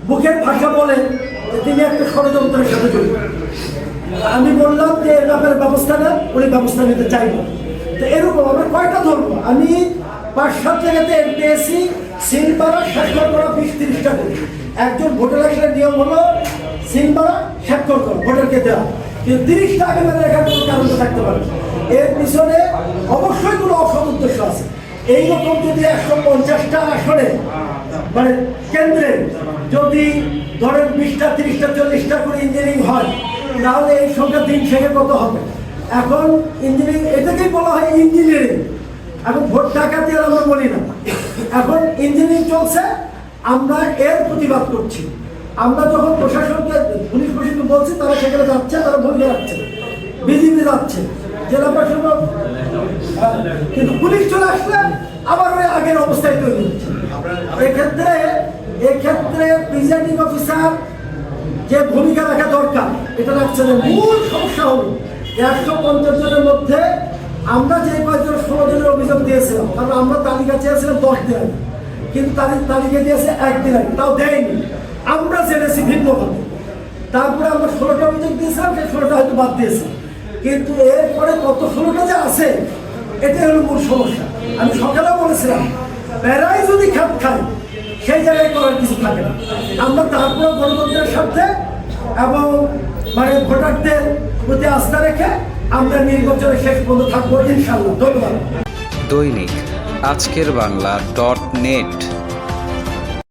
মুখের ভাষা বলে যে তিনি একটা ষড়যন্ত্রের সাথে জড়িত। আমি বললাম যে এর ব্যাপারে ব্যবস্থা নেন, উনি ব্যবস্থা নিতে চাইব। তো এরকম আমরা কয়টা ধরবো, আমি 5-7 জায়গাতে পেয়েছি সিলবারা স্বাক্ষর করা 20-30টা করি। একজন ভোটার আসলে নিয়ম হলো সিলবারা স্বাক্ষর করা ভোটারকে দেওয়া, কিন্তু 30টা আগে মানে এখানে কোনো কারণ থাকতে পারে। এর পিছনে অবশ্যই কোনো অসৎ উদ্দেশ্য আছে। এইরকম যদি 150টা আসনে মানে কেন্দ্রে যদি ধরেন 20টা 30টা 40টা করে ইঞ্জিনিয়ারিং হয়, তাহলে এই সংখ্যা দিন শেষে কত হবে? এখন ইঞ্জিনিয়ারিং এটাকেই বলা হয় ইঞ্জিনিয়ারিং। এখন ভোট ডাকাতি আর আমরা বলি না, এখন ইঞ্জিনিয়ারিং চলছে, আমরা এর প্রতিবাদ করছি। আমরা যখন প্রশাসনকে পুলিশ প্রশাসন বলছি, তারা সেখানে যাচ্ছে, তারা ভূমিকা রাখছে, বিজিবি যাচ্ছে, জেলা প্রশাসন, কিন্তু পুলিশ চলে আসলে আবার ওই আগের অবস্থায় তৈরি হচ্ছে। এক্ষেত্রে প্রিজাইডিং অফিসার যে ভূমিকা রাখা দরকার এটা রাখছে না। মূল সমস্যা হল 150 জনের মধ্যে আমরা যে কয়েকজন 16 জনের অভিযোগ দিয়েছিলাম, কারণ আমরা তালিকা চেয়েছিলাম 10 দিন আগে, কিন্তু তালিকা দিয়েছে 1 দিন আগে, তাও দেয়নি। আমরা জেনেছি ভিন্নভাবে। তারপরে আমরা 16টা অভিযোগ দিয়েছিলাম, সেই 16টা হয়তো বাদ দিয়েছি, কিন্তু এরপরে কত 16টা যে আছে এটাই হলো মূল সমস্যা। আমি সকালেও বলেছিলাম, বেড়াই যদি খাপ খায় সেই জায়গায় করার কিছু থাকে না। আমরা তারপরে গণতন্ত্রের সাথে এবং মানে ভোটারদের প্রতি আস্থা রেখে আমরা নির্বাচনের শেষ পর্যন্ত থাকবো ইনশাআল্লাহ। ধন্যবাদ। দৈনিক আজকের বাংলা .net